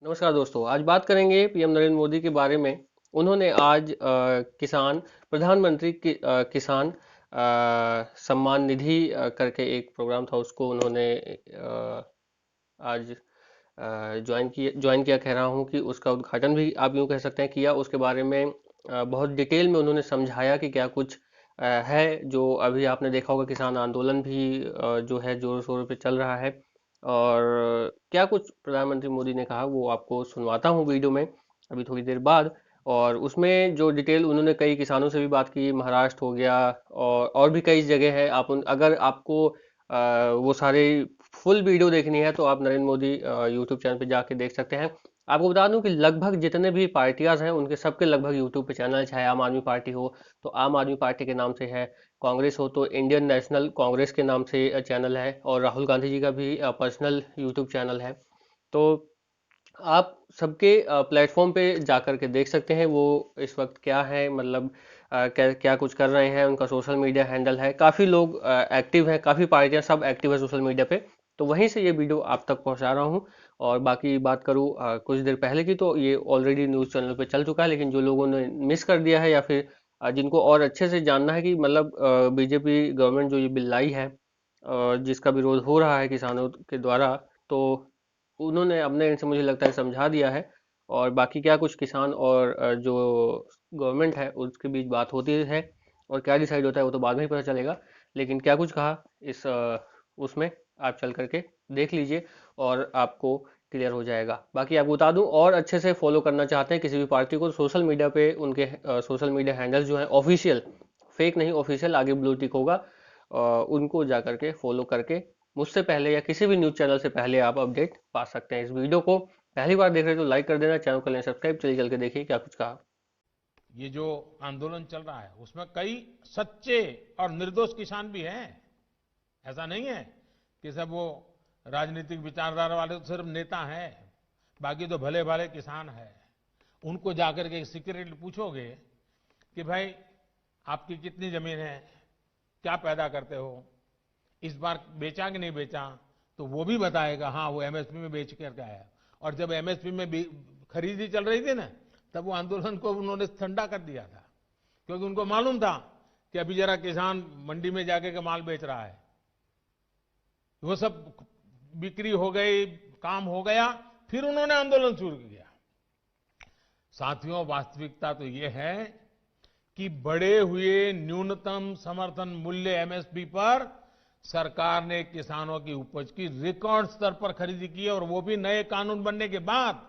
नमस्कार दोस्तों। आज बात करेंगे पीएम नरेंद्र मोदी के बारे में। उन्होंने आज किसान प्रधानमंत्री किसान सम्मान निधि करके एक प्रोग्राम था, उसको उन्होंने आज ज्वाइन किया कह रहा हूँ कि उसका उद्घाटन भी आप यूँ कह सकते हैं किया। उसके बारे में बहुत डिटेल में उन्होंने समझाया कि क्या कुछ है। जो अभी आपने देखा होगा, किसान आंदोलन भी जो है जोर शोर पे चल रहा है। और क्या कुछ प्रधानमंत्री मोदी ने कहा वो आपको सुनवाता हूँ वीडियो में अभी थोड़ी देर बाद। और उसमें जो डिटेल उन्होंने कई किसानों से भी बात की, महाराष्ट्र हो गया और भी कई जगह है। अगर आपको वो सारे फुल वीडियो देखनी है तो आप नरेंद्र मोदी यूट्यूब चैनल पे जाके देख सकते हैं। आपको बता दूं कि लगभग जितने भी पार्टियां हैं उनके सबके लगभग यूट्यूब पे चैनल है। चाहे आम आदमी पार्टी हो तो आम आदमी पार्टी के नाम से है, कांग्रेस हो तो इंडियन नेशनल कांग्रेस के नाम से चैनल है, और राहुल गांधी जी का भी पर्सनल यूट्यूब चैनल है। तो आप सबके प्लेटफॉर्म पे जाकर के देख सकते हैं वो इस वक्त क्या है, मतलब क्या क्या कुछ कर रहे हैं। उनका सोशल मीडिया हैंडल है, काफ़ी लोग एक्टिव हैं, काफ़ी पार्टियां सब एक्टिव है सोशल मीडिया पे। तो वहीं से ये वीडियो आप तक पहुंचा रहा हूं। और बाकी बात करूं कुछ देर पहले की, तो ये ऑलरेडी न्यूज़ चैनल पे चल चुका है। लेकिन जो लोगों ने मिस कर दिया है या फिर जिनको और अच्छे से जानना है कि मतलब बीजेपी गवर्नमेंट जो ये बिल लाई है जिसका विरोध हो रहा है किसानों के द्वारा, तो उन्होंने अपने एंड से मुझे लगता है समझा दिया है। और बाकी क्या कुछ किसान और जो गवर्नमेंट है उसके बीच बात होती है और क्या डिसाइड होता है वो तो बाद में ही पता चलेगा। लेकिन क्या कुछ कहा इस उसमें आप चल करके देख लीजिए और आपको क्लियर हो जाएगा। बाकी आपको बता दूं, और अच्छे से फॉलो करना चाहते हैं किसी भी पार्टी को, तो सोशल मीडिया पे उनके सोशल मीडिया हैंडल्स जो हैं ऑफिशियल, फेक नहीं ऑफिशियल, आगे ब्लू टिक होगा, उनको जा करके फॉलो करके मुझसे पहले या किसी भी न्यूज़ चैनल से पहले आप अपडेट पा सकते हैं। इस वीडियो को पहली बार देख रहे हो तो लाइक कर देना, चैनल को लें सब्सक्राइब। चलिए चल के देखिए क्या कुछ कहा। ये जो आंदोलन चल रहा है उसमें कई सच्चे और निर्दोष किसान भी हैं। ऐसा नहीं है कि सब वो राजनीतिक विचारधारा वाले तो सिर्फ नेता हैं, बाकी तो भले भाले किसान हैं। उनको जाकर के सीक्रेटली पूछोगे कि भाई आपकी कितनी जमीन है, क्या पैदा करते हो, इस बार बेचा कि नहीं बेचा, तो वो भी बताएगा हाँ वो एमएसपी में बेच करके आया। और जब एमएसपी में खरीदी चल रही थी ना, तब वो आंदोलन को उन्होंने ठंडा कर दिया था, क्योंकि उनको मालूम था कि अभी जरा किसान मंडी में जाके के माल बेच रहा है, वो सब बिक्री हो गई, काम हो गया, फिर उन्होंने आंदोलन शुरू किया। साथियों, वास्तविकता तो ये है कि बढ़े हुए न्यूनतम समर्थन मूल्य एमएसपी पर सरकार ने किसानों की उपज की रिकॉर्ड स्तर पर खरीदी की है, और वो भी नए कानून बनने के बाद।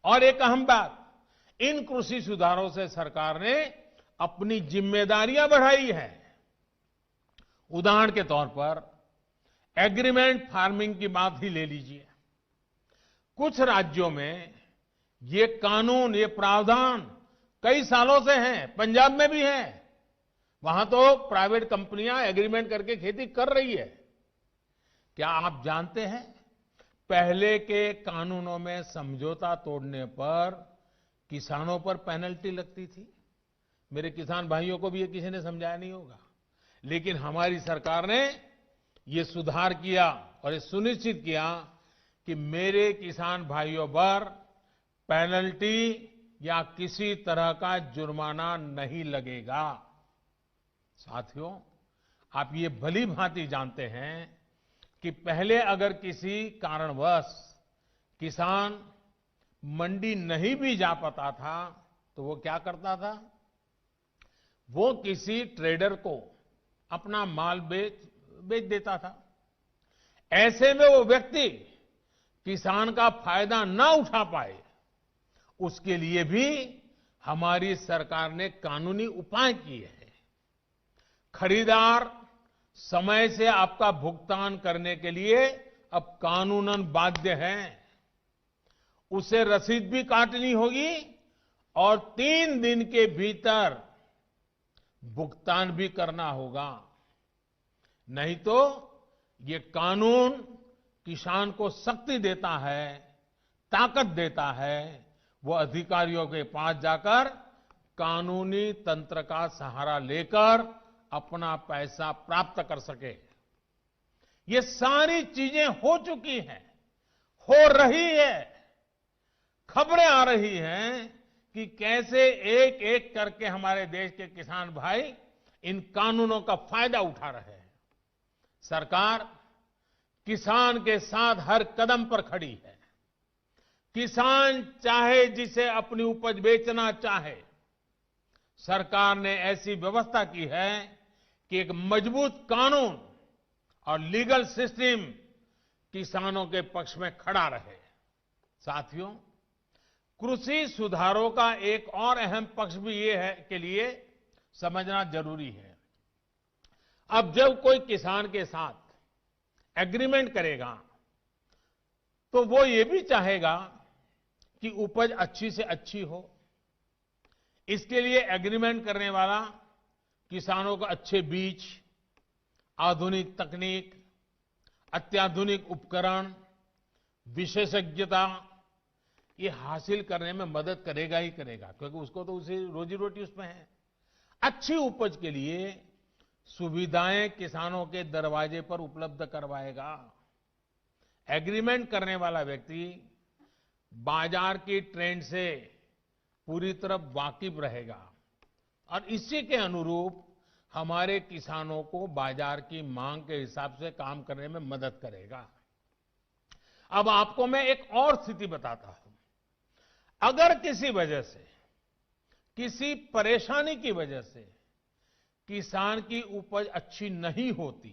और एक अहम बात, इन कृषि सुधारों से सरकार ने अपनी जिम्मेदारियां बढ़ाई है। उदाहरण के तौर पर एग्रीमेंट फार्मिंग की बात ही ले लीजिए। कुछ राज्यों में ये कानून, ये प्रावधान कई सालों से हैं, पंजाब में भी है। वहां तो प्राइवेट कंपनियां एग्रीमेंट करके खेती कर रही है। क्या आप जानते हैं, पहले के कानूनों में समझौता तोड़ने पर किसानों पर पेनल्टी लगती थी। मेरे किसान भाइयों को भी ये किसी ने समझाया नहीं होगा, लेकिन हमारी सरकार ने ये सुधार किया और ये सुनिश्चित किया कि मेरे किसान भाइयों पर पेनल्टी या किसी तरह का जुर्माना नहीं लगेगा। साथियों, आप ये भली भांति जानते हैं कि पहले अगर किसी कारणवश किसान मंडी नहीं भी जा पाता था तो वो क्या करता था, वो किसी ट्रेडर को अपना माल बेच बेच देता था। ऐसे में वो व्यक्ति किसान का फायदा ना उठा पाए, उसके लिए भी हमारी सरकार ने कानूनी उपाय किए हैं। खरीदार समय से आपका भुगतान करने के लिए अब कानूनन बाध्य है। उसे रसीद भी काटनी होगी और 3 दिन के भीतर भुगतान भी करना होगा। नहीं तो ये कानून किसान को शक्ति देता है, ताकत देता है, वो अधिकारियों के पास जाकर कानूनी तंत्र का सहारा लेकर अपना पैसा प्राप्त कर सके। ये सारी चीजें हो चुकी हैं, हो रही है। खबरें आ रही हैं कि कैसे एक एक करके हमारे देश के किसान भाई इन कानूनों का फायदा उठा रहे हैं। सरकार किसान के साथ हर कदम पर खड़ी है। किसान चाहे जिसे अपनी उपज बेचना चाहे, सरकार ने ऐसी व्यवस्था की है कि एक मजबूत कानून और लीगल सिस्टम किसानों के पक्ष में खड़ा रहे। साथियों, कृषि सुधारों का एक और अहम पक्ष भी ये है के लिए समझना जरूरी है। अब जब कोई किसान के साथ एग्रीमेंट करेगा तो वो ये भी चाहेगा कि उपज अच्छी से अच्छी हो। इसके लिए एग्रीमेंट करने वाला किसानों को अच्छे बीज, आधुनिक तकनीक, अत्याधुनिक उपकरण, विशेषज्ञता ये हासिल करने में मदद करेगा ही करेगा, क्योंकि उसको तो उसी रोजी रोटी उसमें है। अच्छी उपज के लिए सुविधाएं किसानों के दरवाजे पर उपलब्ध करवाएगा। एग्रीमेंट करने वाला व्यक्ति बाजार की ट्रेंड से पूरी तरह वाकिफ रहेगा और इसी के अनुरूप हमारे किसानों को बाजार की मांग के हिसाब से काम करने में मदद करेगा। अब आपको मैं एक और स्थिति बताता हूं। अगर किसी वजह से, किसी परेशानी की वजह से किसान की उपज अच्छी नहीं होती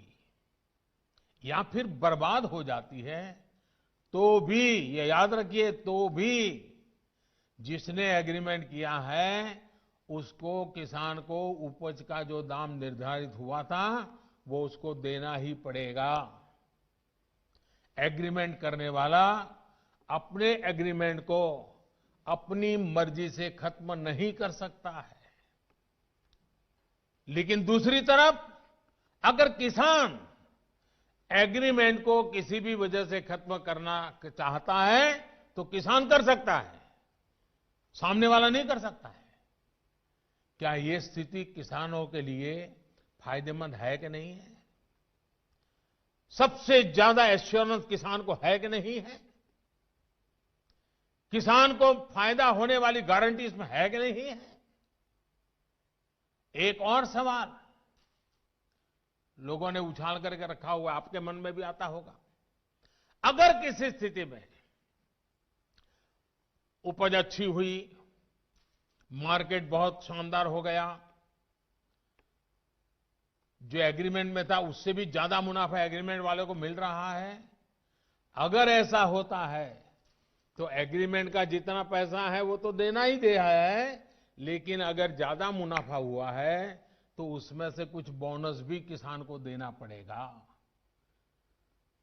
या फिर बर्बाद हो जाती है, तो भी ये याद रखिए, तो भी जिसने एग्रीमेंट किया है उसको, किसान को उपज का जो दाम निर्धारित हुआ था वो उसको देना ही पड़ेगा। एग्रीमेंट करने वाला अपने एग्रीमेंट को अपनी मर्जी से खत्म नहीं कर सकता है। लेकिन दूसरी तरफ अगर किसान एग्रीमेंट को किसी भी वजह से खत्म करना चाहता है तो किसान कर सकता है, सामने वाला नहीं कर सकता है। क्या ये स्थिति किसानों के लिए फायदेमंद है कि नहीं है? सबसे ज्यादा एश्योरेंस किसान को है कि नहीं है? किसान को फायदा होने वाली गारंटी इसमें है कि नहीं है? एक और सवाल लोगों ने उछाल करके रखा हुआ, आपके मन में भी आता होगा। अगर किसी स्थिति में उपज अच्छी हुई, मार्केट बहुत शानदार हो गया, जो एग्रीमेंट में था उससे भी ज्यादा मुनाफा एग्रीमेंट वाले को मिल रहा है, अगर ऐसा होता है तो एग्रीमेंट का जितना पैसा है वो तो देना ही दे है, लेकिन अगर ज्यादा मुनाफा हुआ है तो उसमें से कुछ बोनस भी किसान को देना पड़ेगा।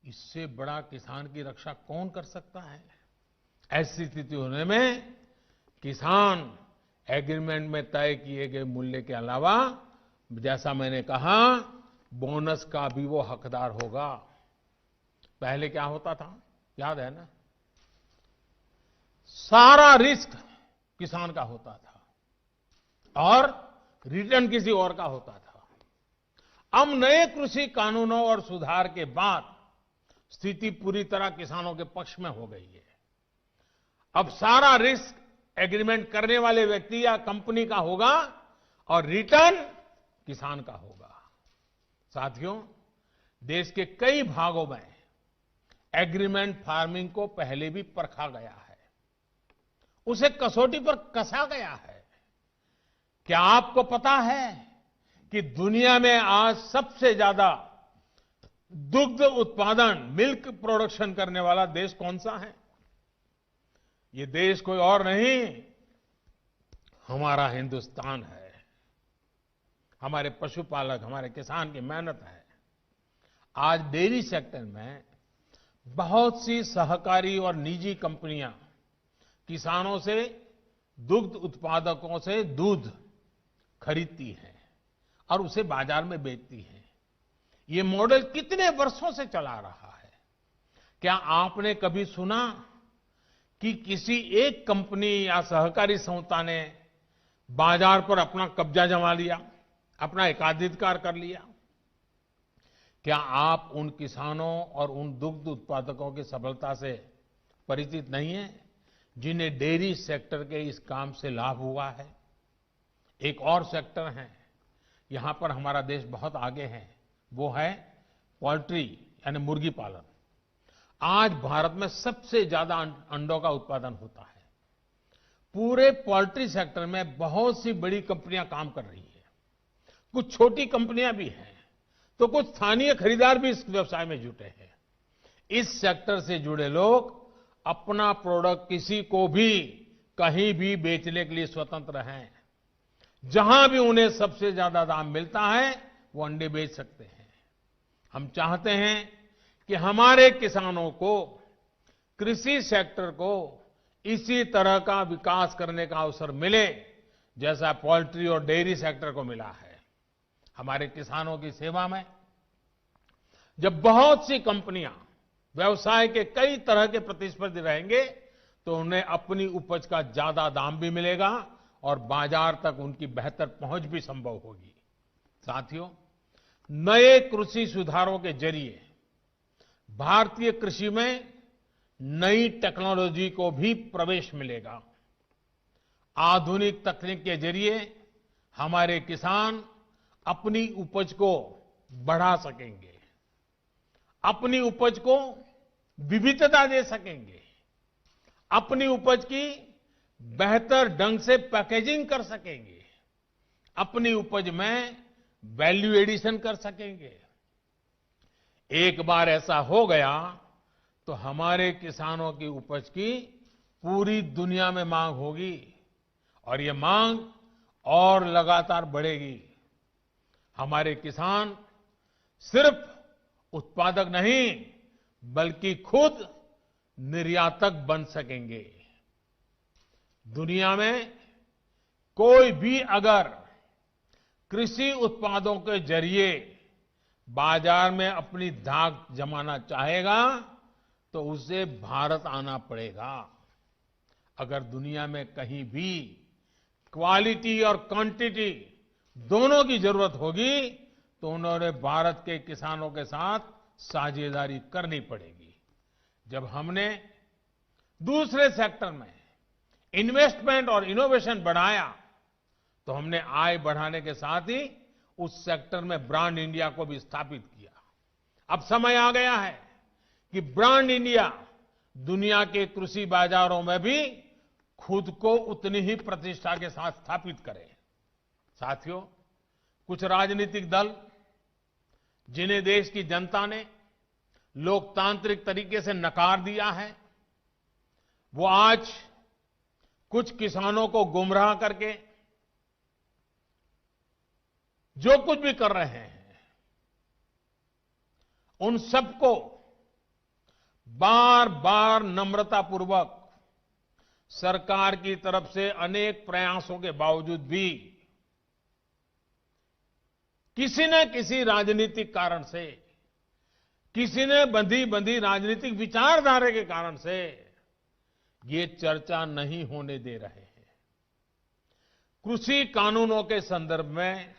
इससे बड़ा किसान की रक्षा कौन कर सकता है? ऐसी स्थिति होने में किसान एग्रीमेंट में तय किए गए मूल्य के अलावा, जैसा मैंने कहा, बोनस का भी वो हकदार होगा। पहले क्या होता था, याद है ना? सारा रिस्क किसान का होता था और रिटर्न किसी और का होता था। अब नए कृषि कानूनों और सुधार के बाद स्थिति पूरी तरह किसानों के पक्ष में हो गई है। अब सारा रिस्क एग्रीमेंट करने वाले व्यक्ति या कंपनी का होगा और रिटर्न किसान का होगा। साथियों, देश के कई भागों में एग्रीमेंट फार्मिंग को पहले भी परखा गया है, उसे कसौटी पर कसा गया है। क्या आपको पता है कि दुनिया में आज सबसे ज्यादा दुग्ध उत्पादन, मिल्क प्रोडक्शन करने वाला देश कौन सा है? ये देश कोई और नहीं, हमारा हिंदुस्तान है। हमारे पशुपालक, हमारे किसान की मेहनत है। आज डेयरी सेक्टर में बहुत सी सहकारी और निजी कंपनियां किसानों से, दुग्ध उत्पादकों से दूध खरीदती हैं और उसे बाजार में बेचती हैं। ये मॉडल कितने वर्षों से चला रहा है। क्या आपने कभी सुना कि किसी एक कंपनी या सहकारी संस्था ने बाजार पर अपना कब्जा जमा लिया, अपना एकाधिकार कर लिया? क्या आप उन किसानों और उन दुग्ध उत्पादकों की सफलता से परिचित नहीं है जिन्हें डेयरी सेक्टर के इस काम से लाभ हुआ है। एक और सेक्टर है, यहां पर हमारा देश बहुत आगे है, वो है पोल्ट्री यानी मुर्गी पालन। आज भारत में सबसे ज्यादा अंडों का उत्पादन होता है। पूरे पोल्ट्री सेक्टर में बहुत सी बड़ी कंपनियां काम कर रही है, कुछ छोटी कंपनियां भी हैं, तो कुछ स्थानीय खरीदार भी इस व्यवसाय में जुटे हैं। इस सेक्टर से जुड़े लोग अपना प्रोडक्ट किसी को भी कहीं भी बेचने के लिए स्वतंत्र हैं। जहां भी उन्हें सबसे ज्यादा दाम मिलता है वो अंडे बेच सकते हैं। हम चाहते हैं कि हमारे किसानों को, कृषि सेक्टर को इसी तरह का विकास करने का अवसर मिले जैसा पोल्ट्री और डेयरी सेक्टर को मिला है। हमारे किसानों की सेवा में जब बहुत सी कंपनियां व्यवसाय के कई तरह के प्रतिस्पर्धी रहेंगे तो उन्हें अपनी उपज का ज्यादा दाम भी मिलेगा और बाजार तक उनकी बेहतर पहुंच भी संभव होगी। साथियों, नए कृषि सुधारों के जरिए भारतीय कृषि में नई टेक्नोलॉजी को भी प्रवेश मिलेगा। आधुनिक तकनीक के जरिए हमारे किसान अपनी उपज को बढ़ा सकेंगे, अपनी उपज को विविधता दे सकेंगे, अपनी उपज की बेहतर ढंग से पैकेजिंग कर सकेंगे, अपनी उपज में वैल्यू एडिशन कर सकेंगे। एक बार ऐसा हो गया तो हमारे किसानों की उपज की पूरी दुनिया में मांग होगी और ये मांग और लगातार बढ़ेगी। हमारे किसान सिर्फ उत्पादक नहीं बल्कि खुद निर्यातक बन सकेंगे। दुनिया में कोई भी अगर कृषि उत्पादों के जरिए बाजार में अपनी धाक जमाना चाहेगा तो उसे भारत आना पड़ेगा। अगर दुनिया में कहीं भी क्वालिटी और क्वांटिटी दोनों की जरूरत होगी तो उन्होंने भारत के किसानों के साथ साझेदारी करनी पड़ेगी। जब हमने दूसरे सेक्टर में इन्वेस्टमेंट और इनोवेशन बढ़ाया तो हमने आय बढ़ाने के साथ ही उस सेक्टर में ब्रांड इंडिया को भी स्थापित किया। अब समय आ गया है कि ब्रांड इंडिया दुनिया के कृषि बाजारों में भी खुद को उतनी ही प्रतिष्ठा के साथ स्थापित करे। साथियों, कुछ राजनीतिक दल जिन्हें देश की जनता ने लोकतांत्रिक तरीके से नकार दिया है, वो आज कुछ किसानों को गुमराह करके जो कुछ भी कर रहे हैं, उन सबको बार बार नम्रतापूर्वक सरकार की तरफ से अनेक प्रयासों के बावजूद भी किसी न किसी राजनीतिक कारण से, किसी ने बंधी बंधी राजनीतिक विचारधारा के कारण से ये चर्चा नहीं होने दे रहे हैं। कृषि कानूनों के संदर्भ में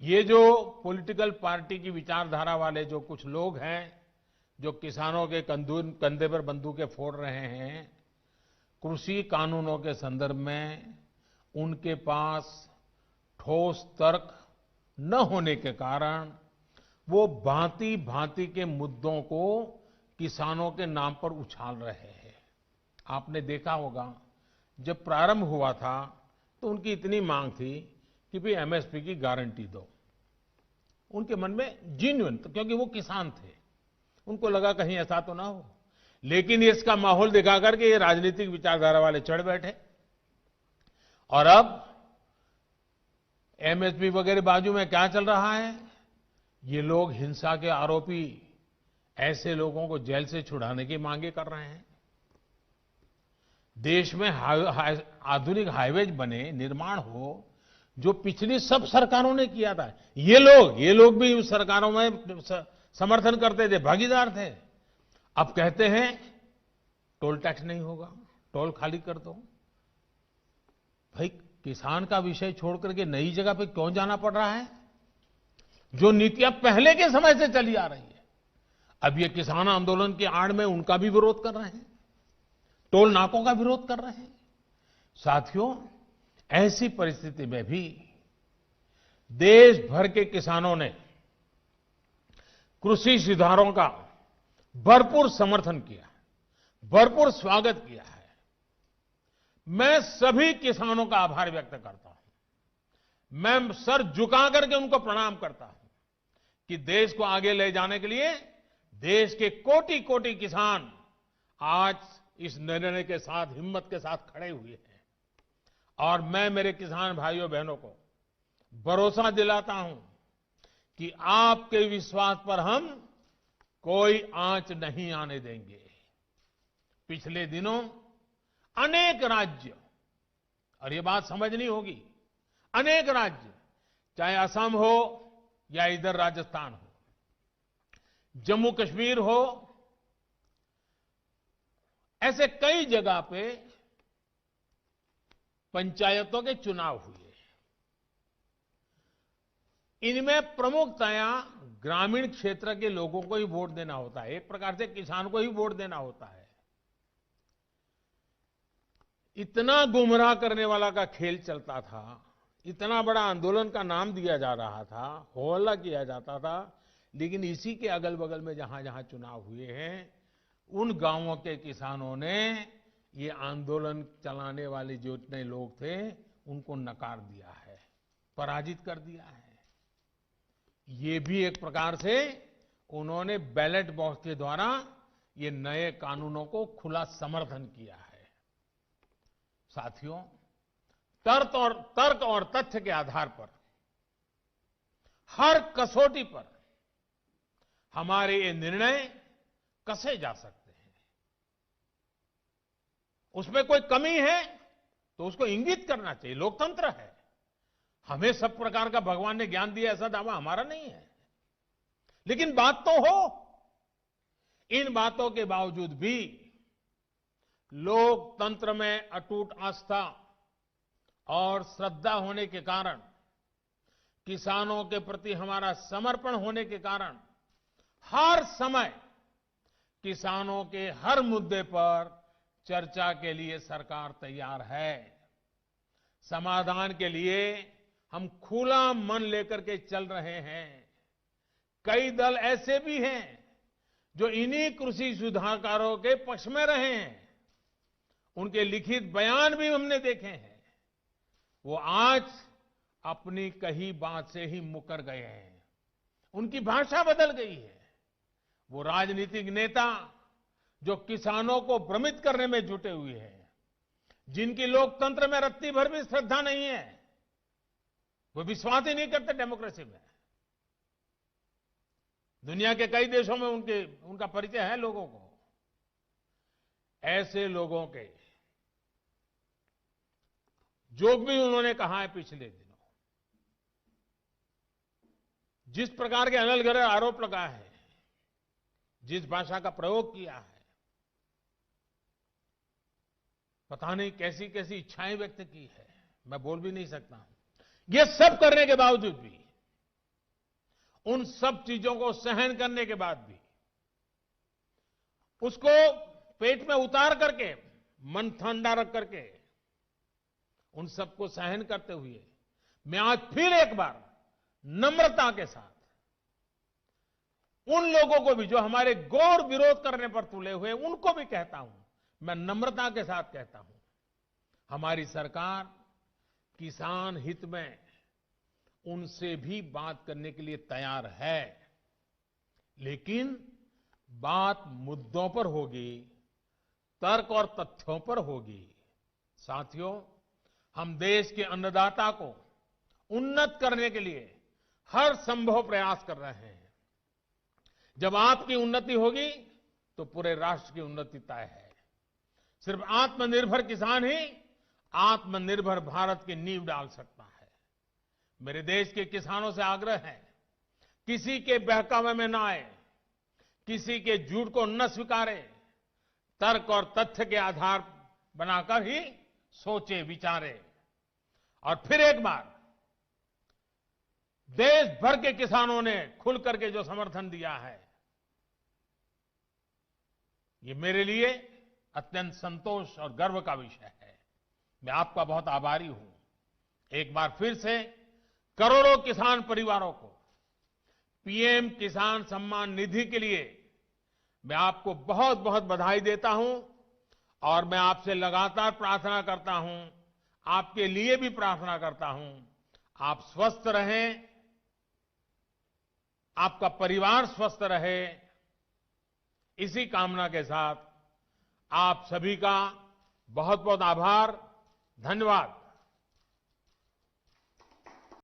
ये जो पॉलिटिकल पार्टी की विचारधारा वाले जो कुछ लोग हैं जो किसानों के कंधे पर बंदूकें फोड़ रहे हैं, कृषि कानूनों के संदर्भ में उनके पास ठोस तर्क न होने के कारण वो भांति भांति के मुद्दों को किसानों के नाम पर उछाल रहे हैं। आपने देखा होगा जब प्रारंभ हुआ था तो उनकी इतनी मांग थी कि भाई एमएसपी की गारंटी दो। उनके मन में जेन्युइन, क्योंकि वो किसान थे, उनको लगा कहीं ऐसा तो ना हो। लेकिन इसका माहौल दिखा करके ये राजनीतिक विचारधारा वाले चढ़ बैठे और अब एमएसपी वगैरह बाजू में क्या चल रहा है, ये लोग हिंसा के आरोपी ऐसे लोगों को जेल से छुड़ाने की मांगे कर रहे हैं। देश में आधुनिक हाईवेज बने, निर्माण हो, जो पिछली सब सरकारों ने किया था। ये लोग भी उस सरकारों में समर्थन करते थे, भागीदार थे। अब कहते हैं टोल टैक्स नहीं होगा, टोल खाली कर दो। भाई, किसान का विषय छोड़ करके नई जगह पे क्यों जाना पड़ रहा है? जो नीतियां पहले के समय से चली आ रही है, अब ये किसान आंदोलन की आड़ में उनका भी विरोध कर रहे हैं। टोल नाकों का विरोध कर रहे हैं। साथियों, ऐसी परिस्थिति में भी देश भर के किसानों ने कृषि सुधारों का भरपूर समर्थन किया, भरपूर स्वागत किया है। मैं सभी किसानों का आभार व्यक्त करता हूं। मैं सर झुका करके उनको प्रणाम करता हूं कि देश को आगे ले जाने के लिए देश के कोटि कोटि किसान आज इस निर्णय के साथ, हिम्मत के साथ खड़े हुए हैं। और मैं मेरे किसान भाइयों बहनों को भरोसा दिलाता हूं कि आपके विश्वास पर हम कोई आंच नहीं आने देंगे। पिछले दिनों अनेक राज्य, और ये बात समझनी होगी, अनेक राज्य, चाहे असम हो या इधर राजस्थान हो, जम्मू कश्मीर हो, ऐसे कई जगह पे पंचायतों के चुनाव हुए। इनमें प्रमुखतया ग्रामीण क्षेत्र के लोगों को ही वोट देना होता है, एक प्रकार से किसान को ही वोट देना होता है। इतना गुमराह करने वाला का खेल चलता था, इतना बड़ा आंदोलन का नाम दिया जा रहा था, हो हल्ला किया जाता था, लेकिन इसी के अगल बगल में जहां जहां चुनाव हुए हैं, उन गांवों के किसानों ने ये आंदोलन चलाने वाले जो इतने लोग थे उनको नकार दिया है, पराजित कर दिया है। ये भी एक प्रकार से उन्होंने बैलेट बॉक्स के द्वारा ये नए कानूनों को खुला समर्थन किया है। साथियों, तर्क और तथ्य के आधार पर, हर कसौटी पर हमारे ये निर्णय कसे जा सकते हैं। उसमें कोई कमी है तो उसको इंगित करना चाहिए, लोकतंत्र है। हमें सब प्रकार का भगवान ने ज्ञान दिया ऐसा दावा हमारा नहीं है, लेकिन बात तो हो। इन बातों के बावजूद भी लोकतंत्र में अटूट आस्था और श्रद्धा होने के कारण, किसानों के प्रति हमारा समर्पण होने के कारण हर समय किसानों के हर मुद्दे पर चर्चा के लिए सरकार तैयार है। समाधान के लिए हम खुला मन लेकर के चल रहे हैं। कई दल ऐसे भी हैं जो इन्हीं कृषि सुधारकारों के पक्ष में रहे हैं। उनके लिखित बयान भी हमने देखे हैं। वो आज अपनी कही बात से ही मुकर गए हैं, उनकी भाषा बदल गई है। वो राजनीतिक नेता जो किसानों को भ्रमित करने में जुटे हुए हैं, जिनकी लोकतंत्र में रत्ती भर भी श्रद्धा नहीं है, वो विश्वास ही नहीं करते डेमोक्रेसी में। दुनिया के कई देशों में उनका परिचय है लोगों को। ऐसे लोगों के जो भी उन्होंने कहा है पिछले दिनों, जिस प्रकार के अनलगढ़ आरोप लगाए हैं, जिस भाषा का प्रयोग किया है, पता नहीं कैसी कैसी इच्छाएं व्यक्त की है, मैं बोल भी नहीं सकता हूं। ये सब करने के बावजूद भी, उन सब चीजों को सहन करने के बाद भी, उसको पेट में उतार करके, मन ठंडा रख करके, उन सबको सहन करते हुए मैं आज फिर एक बार नम्रता के साथ उन लोगों को भी जो हमारे गौर विरोध करने पर तुले हुए, उनको भी कहता हूं, मैं नम्रता के साथ कहता हूं, हमारी सरकार किसान हित में उनसे भी बात करने के लिए तैयार है, लेकिन बात मुद्दों पर होगी, तर्क और तथ्यों पर होगी। साथियों, हम देश के अन्नदाता को उन्नत करने के लिए हर संभव प्रयास कर रहे हैं। जब आपकी उन्नति होगी तो पूरे राष्ट्र की उन्नति तय है। सिर्फ आत्मनिर्भर किसान ही आत्मनिर्भर भारत की नींव डाल सकता है। मेरे देश के किसानों से आग्रह है, किसी के बहकावे में ना आए, किसी के झूठ को न स्वीकारे, तर्क और तथ्य के आधार बनाकर ही सोचे विचारे। और फिर एक बार देश भर के किसानों ने खुल करके जो समर्थन दिया है, ये मेरे लिए अत्यंत संतोष और गर्व का विषय है। मैं आपका बहुत आभारी हूं। एक बार फिर से करोड़ों किसान परिवारों को पीएम किसान सम्मान निधि के लिए मैं आपको बहुत बहुत बधाई देता हूं और मैं आपसे लगातार प्रार्थना करता हूं, आपके लिए भी प्रार्थना करता हूं, आप स्वस्थ रहें, आपका परिवार स्वस्थ रहे, इसी कामना के साथ आप सभी का बहुत बहुत आभार, धन्यवाद।